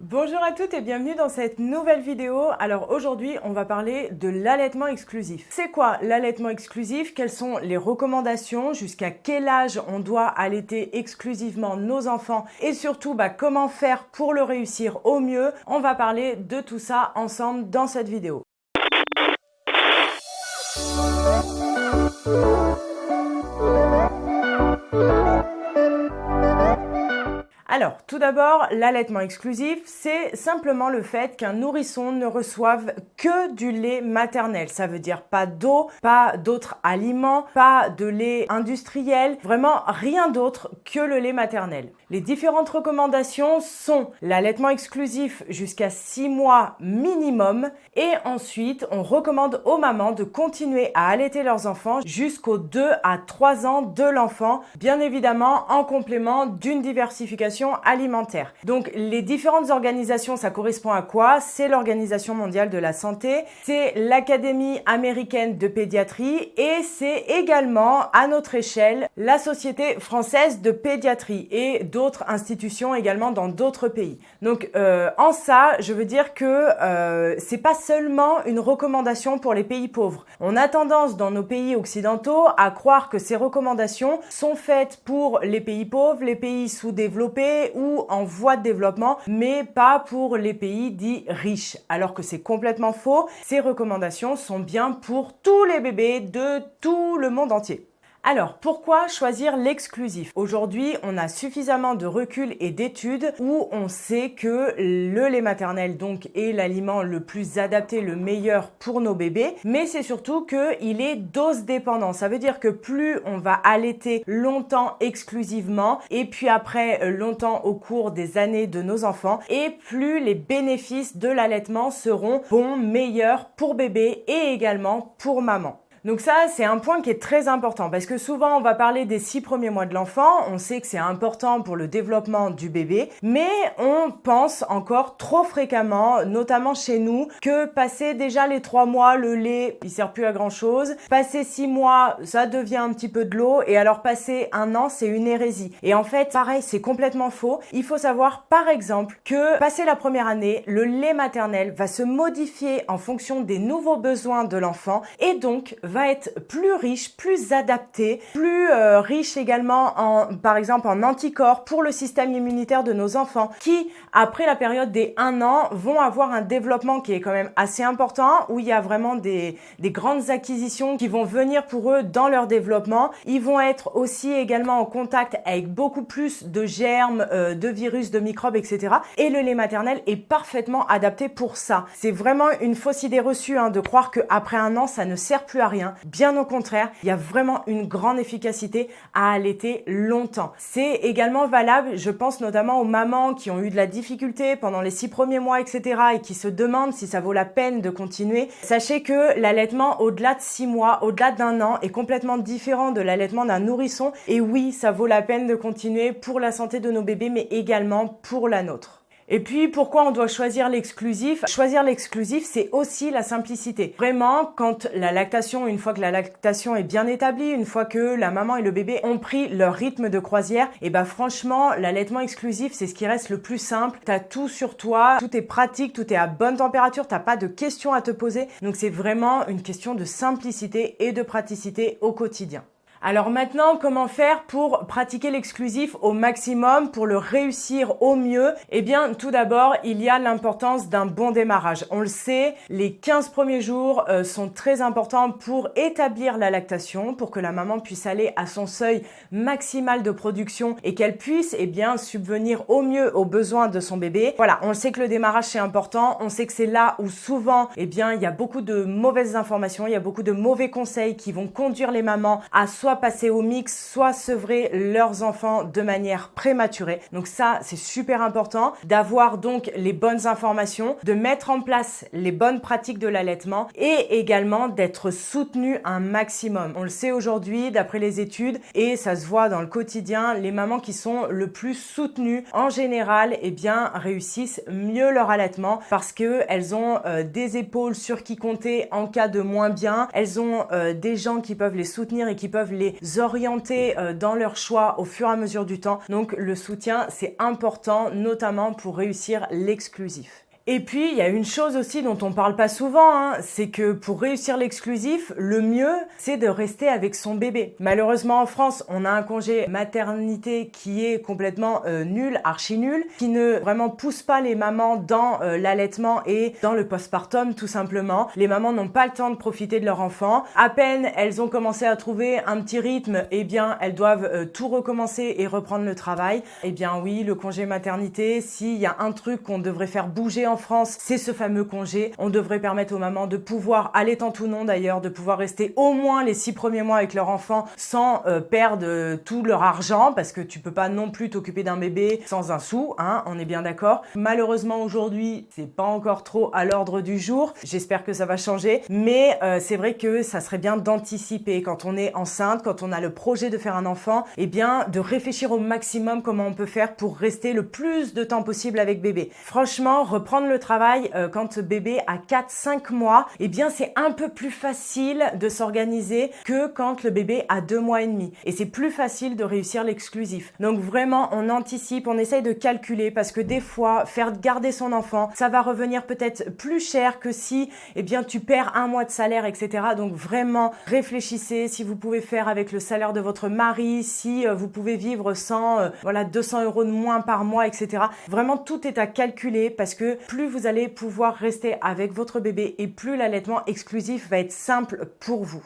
Bonjour à toutes et bienvenue dans cette nouvelle vidéo. Alors aujourd'hui, on va parler de l'allaitement exclusif. C'est quoi l'allaitement exclusif? Quelles sont les recommandations? Jusqu'à quel âge on doit allaiter exclusivement nos enfants? Et surtout, comment faire pour le réussir au mieux? On va parler de tout ça ensemble dans cette vidéo. Alors, tout d'abord, l'allaitement exclusif, c'est simplement le fait qu'un nourrisson ne reçoive que du lait maternel. Ça veut dire pas d'eau, pas d'autres aliments, pas de lait industriel, vraiment rien d'autre que le lait maternel. Les différentes recommandations sont l'allaitement exclusif jusqu'à 6 mois minimum et ensuite, on recommande aux mamans de continuer à allaiter leurs enfants jusqu'aux 2 à 3 ans de l'enfant, bien évidemment en complément d'une diversification alimentaire. Donc les différentes organisations, ça correspond à quoi? C'est l'Organisation mondiale de la santé, c'est l'Académie américaine de pédiatrie et c'est également à notre échelle la Société française de pédiatrie et d'autres institutions également dans d'autres pays. Donc en ça, je veux dire que c'est pas seulement une recommandation pour les pays pauvres. On a tendance dans nos pays occidentaux à croire que ces recommandations sont faites pour les pays pauvres, les pays sous-développés ou en voie de développement, mais pas pour les pays dits riches. Alors que c'est complètement faux. Ces recommandations sont bien pour tous les bébés de tout le monde entier. Alors, pourquoi choisir l'exclusif? Aujourd'hui, on a suffisamment de recul et d'études où on sait que le lait maternel donc est l'aliment le plus adapté, le meilleur pour nos bébés, mais c'est surtout qu'il est dose dépendant. Ça veut dire que plus on va allaiter longtemps exclusivement et puis après longtemps au cours des années de nos enfants, et plus les bénéfices de l'allaitement seront bons, meilleurs pour bébé et également pour maman. Donc ça, c'est un point qui est très important parce que souvent, on va parler des 6 premiers mois de l'enfant. On sait que c'est important pour le développement du bébé, mais on pense encore trop fréquemment, notamment chez nous, que passer déjà les 3 mois, le lait, il sert plus à grand chose. Passer 6 mois, ça devient un petit peu de l'eau et alors passer 1 an, c'est une hérésie. Et en fait, pareil, c'est complètement faux. Il faut savoir, par exemple, que passer la première année, le lait maternel va se modifier en fonction des nouveaux besoins de l'enfant et donc va être plus riche, plus adapté, plus riche également par exemple en anticorps pour le système immunitaire de nos enfants qui, après la période des 1 an, vont avoir un développement qui est quand même assez important où il y a vraiment des grandes acquisitions qui vont venir pour eux dans leur développement. Ils vont être aussi également en contact avec beaucoup plus de germes, de virus, de microbes, etc. Et le lait maternel est parfaitement adapté pour ça. C'est vraiment une fausse idée reçue de croire qu'après 1 an, ça ne sert plus à rien. Bien au contraire, il y a vraiment une grande efficacité à allaiter longtemps. C'est également valable, je pense notamment aux mamans qui ont eu de la difficulté pendant les 6 premiers mois, etc. et qui se demandent si ça vaut la peine de continuer. Sachez que l'allaitement au-delà de 6 mois, au-delà d'1 an est complètement différent de l'allaitement d'un nourrisson. Et oui, ça vaut la peine de continuer pour la santé de nos bébés, mais également pour la nôtre. Et puis, pourquoi on doit choisir l'exclusif? Choisir l'exclusif, c'est aussi la simplicité. Vraiment, quand la lactation, une fois que la lactation est bien établie, une fois que la maman et le bébé ont pris leur rythme de croisière, franchement, l'allaitement exclusif, c'est ce qui reste le plus simple. T'as tout sur toi, tout est pratique, tout est à bonne température, t'as pas de questions à te poser. Donc, c'est vraiment une question de simplicité et de praticité au quotidien. Alors maintenant, comment faire pour pratiquer l'exclusif au maximum, pour le réussir au mieux? Tout d'abord, il y a l'importance d'un bon démarrage. On le sait, les 15 premiers jours sont très importants pour établir la lactation, pour que la maman puisse aller à son seuil maximal de production et qu'elle puisse subvenir au mieux aux besoins de son bébé. Voilà, on le sait que le démarrage c'est important, on sait que c'est là où souvent, il y a beaucoup de mauvaises informations, il y a beaucoup de mauvais conseils qui vont conduire les mamans à soit passer au mix, soit sevrer leurs enfants de manière prématurée. Donc ça, c'est super important d'avoir donc les bonnes informations, de mettre en place les bonnes pratiques de l'allaitement et également d'être soutenu un maximum. On le sait aujourd'hui d'après les études et ça se voit dans le quotidien, les mamans qui sont le plus soutenues en général, réussissent mieux leur allaitement parce que elles ont des épaules sur qui compter en cas de moins bien. Elles ont des gens qui peuvent les soutenir et qui peuvent les orienter dans leur choix au fur et à mesure du temps. Donc le soutien, c'est important, notamment pour réussir l'exclusif. Et puis, il y a une chose aussi dont on parle pas souvent, c'est que pour réussir l'exclusif, le mieux, c'est de rester avec son bébé. Malheureusement, en France, on a un congé maternité qui est complètement nul, archi nul, qui ne vraiment pousse pas les mamans dans l'allaitement et dans le postpartum, tout simplement. Les mamans n'ont pas le temps de profiter de leur enfant. À peine elles ont commencé à trouver un petit rythme, eh bien, elles doivent tout recommencer et reprendre le travail. Eh bien oui, le congé maternité, s'il y a un truc qu'on devrait faire bouger en France, c'est ce fameux congé. On devrait permettre aux mamans de pouvoir, allaitant ou non d'ailleurs, de pouvoir rester au moins les 6 premiers mois avec leur enfant sans perdre tout leur argent, parce que tu peux pas non plus t'occuper d'un bébé sans un sou, on est bien d'accord. Malheureusement aujourd'hui, c'est pas encore trop à l'ordre du jour. J'espère que ça va changer, mais c'est vrai que ça serait bien d'anticiper quand on est enceinte, quand on a le projet de faire un enfant, eh bien de réfléchir au maximum comment on peut faire pour rester le plus de temps possible avec bébé. Franchement, reprendre le travail quand bébé a 4-5 mois, eh bien c'est un peu plus facile de s'organiser que quand le bébé a 2 mois et demi. Et c'est plus facile de réussir l'exclusif. Donc vraiment, on anticipe, on essaye de calculer parce que des fois, faire garder son enfant, ça va revenir peut-être plus cher que si eh bien tu perds un mois de salaire, etc. Donc vraiment, réfléchissez si vous pouvez faire avec le salaire de votre mari, si vous pouvez vivre sans 200 € de moins par mois, etc. Vraiment, tout est à calculer parce que plus vous allez pouvoir rester avec votre bébé et plus l'allaitement exclusif va être simple pour vous.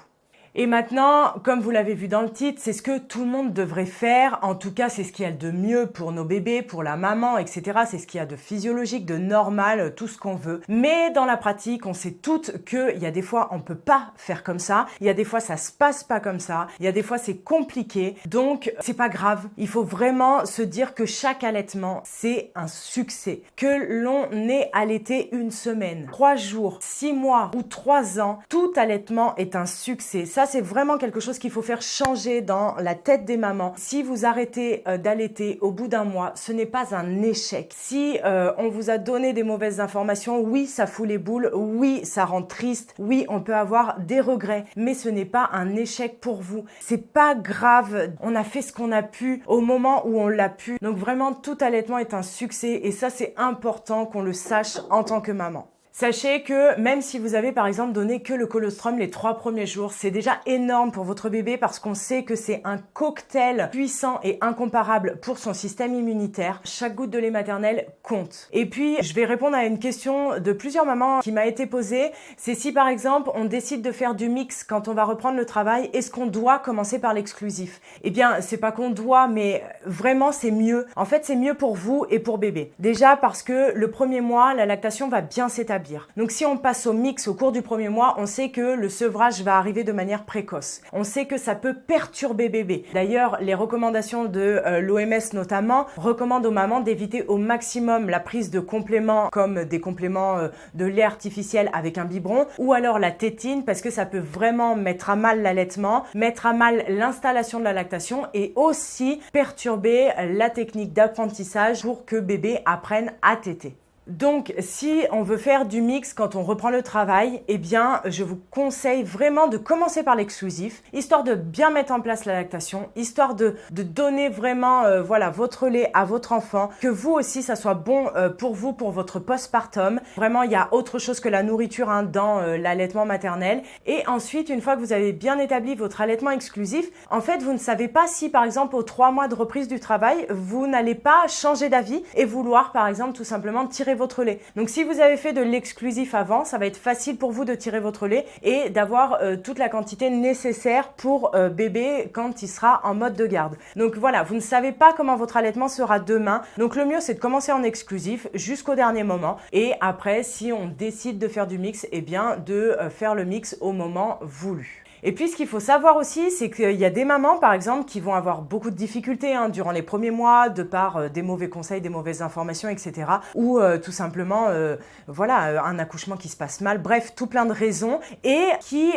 Et maintenant, comme vous l'avez vu dans le titre, c'est ce que tout le monde devrait faire. En tout cas, c'est ce qu'il y a de mieux pour nos bébés, pour la maman, etc. C'est ce qu'il y a de physiologique, de normal, tout ce qu'on veut. Mais dans la pratique, on sait toutes qu'il y a des fois, on peut pas faire comme ça. Il y a des fois, ça se passe pas comme ça. Il y a des fois, c'est compliqué. Donc, c'est pas grave. Il faut vraiment se dire que chaque allaitement, c'est un succès. Que l'on ait allaité 1 semaine, 3 jours, 6 mois ou 3 ans, tout allaitement est un succès. Ça, c'est vraiment quelque chose qu'il faut faire changer dans la tête des mamans. Si vous arrêtez d'allaiter au bout d'1 mois, ce n'est pas un échec. Si on vous a donné des mauvaises informations, oui, ça fout les boules, oui, ça rend triste, oui, on peut avoir des regrets, mais ce n'est pas un échec pour vous. C'est pas grave, on a fait ce qu'on a pu au moment où on l'a pu. Donc vraiment, tout allaitement est un succès et ça, c'est important qu'on le sache en tant que maman. Sachez que même si vous avez par exemple donné que le colostrum les 3 premiers jours, c'est déjà énorme pour votre bébé parce qu'on sait que c'est un cocktail puissant et incomparable pour son système immunitaire. Chaque goutte de lait maternel compte. Et puis, je vais répondre à une question de plusieurs mamans qui m'a été posée. C'est si par exemple, on décide de faire du mix quand on va reprendre le travail, est-ce qu'on doit commencer par l'exclusif? Eh bien, c'est pas qu'on doit, mais vraiment, c'est mieux. En fait, c'est mieux pour vous et pour bébé. Déjà parce que le premier mois, la lactation va bien s'établir. Donc si on passe au mix au cours du premier mois, on sait que le sevrage va arriver de manière précoce. On sait que ça peut perturber bébé. D'ailleurs, les recommandations de l'OMS notamment recommandent aux mamans d'éviter au maximum la prise de compléments comme des compléments de lait artificiel avec un biberon ou alors la tétine parce que ça peut vraiment mettre à mal l'allaitement, mettre à mal l'installation de la lactation et aussi perturber la technique d'apprentissage pour que bébé apprenne à téter. Donc, si on veut faire du mix quand on reprend le travail, eh bien, je vous conseille vraiment de commencer par l'exclusif, histoire de bien mettre en place la lactation, histoire de donner vraiment, votre lait à votre enfant, que vous aussi, ça soit bon pour vous, pour votre postpartum. Vraiment, il y a autre chose que la nourriture dans l'allaitement maternel. Et ensuite, une fois que vous avez bien établi votre allaitement exclusif, en fait, vous ne savez pas si, par exemple, aux 3 mois de reprise du travail, vous n'allez pas changer d'avis et vouloir, par exemple, tout simplement tirer votre lait. Donc si vous avez fait de l'exclusif avant, ça va être facile pour vous de tirer votre lait et d'avoir toute la quantité nécessaire pour bébé quand il sera en mode de garde. Donc voilà, vous ne savez pas comment votre allaitement sera demain. Donc le mieux, c'est de commencer en exclusif jusqu'au dernier moment et après, si on décide de faire du mix, eh bien de faire le mix au moment voulu. Et puis, ce qu'il faut savoir aussi, c'est qu'il y a des mamans, par exemple, qui vont avoir beaucoup de difficultés durant les premiers mois, de par des mauvais conseils, des mauvaises informations, etc. Ou tout simplement, un accouchement qui se passe mal. Bref, tout plein de raisons. Et qui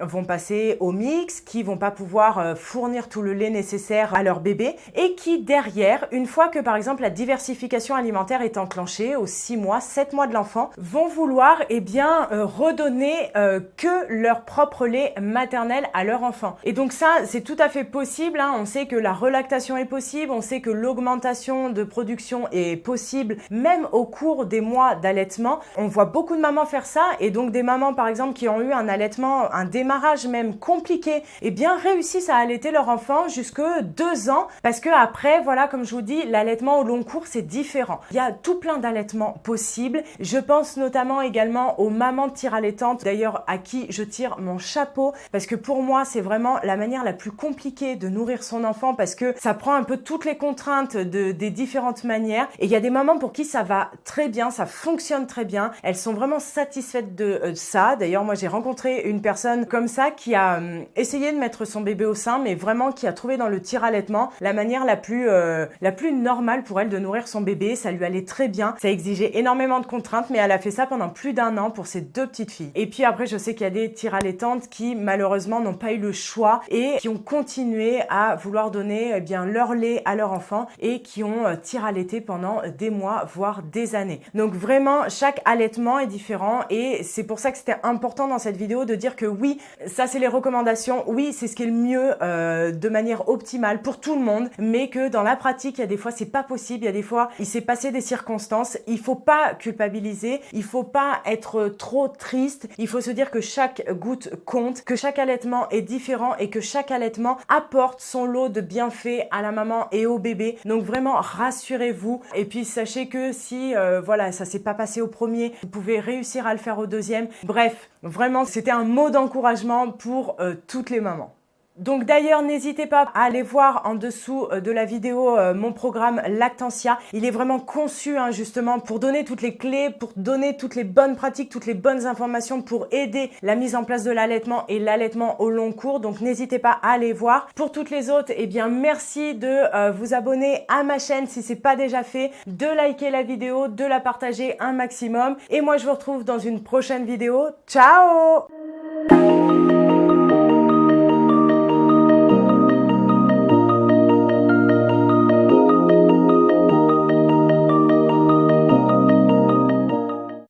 vont passer au mix, qui vont pas pouvoir fournir tout le lait nécessaire à leur bébé. Et qui, derrière, une fois que, par exemple, la diversification alimentaire est enclenchée, aux 6 mois, 7 mois de l'enfant, vont vouloir, redonner que leur propre lait lait maternel à leur enfant. Et donc ça, c'est tout à fait possible, hein. On sait que la relactation est possible, on sait que l'augmentation de production est possible même au cours des mois d'allaitement. On voit beaucoup de mamans faire ça, et donc des mamans par exemple qui ont eu un allaitement, un démarrage même compliqué, eh bien réussissent à allaiter leur enfant jusque 2 ans, parce que après, voilà, comme je vous dis, l'allaitement au long cours c'est différent. Il y a tout plein d'allaitements possibles. Je pense notamment également aux mamans de tir allaitantes, d'ailleurs à qui je tire mon chapeau, parce que pour moi c'est vraiment la manière la plus compliquée de nourrir son enfant, parce que ça prend un peu toutes les contraintes des différentes manières, et il y a des mamans pour qui ça va très bien, ça fonctionne très bien, elles sont vraiment satisfaites de ça. D'ailleurs moi j'ai rencontré une personne comme ça qui a essayé de mettre son bébé au sein, mais vraiment qui a trouvé dans le tir allaitement la manière la plus normale pour elle de nourrir son bébé. Ça lui allait très bien, ça exigeait énormément de contraintes, mais elle a fait ça pendant plus d'1 an pour ses 2 petites filles. Et puis après je sais qu'il y a des tir allaitantes qui malheureusement n'ont pas eu le choix et qui ont continué à vouloir donner bien leur lait à leur enfant, et qui ont tir allaité pendant des mois voire des années. Donc vraiment chaque allaitement est différent, et c'est pour ça que c'était important dans cette vidéo de dire que oui, ça c'est les recommandations, oui c'est ce qui est le mieux de manière optimale pour tout le monde, mais que dans la pratique il y a des fois c'est pas possible, il y a des fois il s'est passé des circonstances, il faut pas culpabiliser, il faut pas être trop triste, il faut se dire que chaque goutte compte, que chaque allaitement est différent et que chaque allaitement apporte son lot de bienfaits à la maman et au bébé. Donc vraiment rassurez-vous, et puis sachez que si voilà, ça s'est pas passé au premier, vous pouvez réussir à le faire au deuxième. Bref, vraiment c'était un mot d'encouragement pour toutes les mamans. Donc d'ailleurs, n'hésitez pas à aller voir en dessous de la vidéo mon programme Lactantia. Il est vraiment conçu justement pour donner toutes les clés, pour donner toutes les bonnes pratiques, toutes les bonnes informations pour aider la mise en place de l'allaitement et l'allaitement au long cours. Donc n'hésitez pas à aller voir. Pour toutes les autres, eh bien merci de vous abonner à ma chaîne si c'est pas déjà fait, de liker la vidéo, de la partager un maximum. Et moi je vous retrouve dans une prochaine vidéo. Ciao!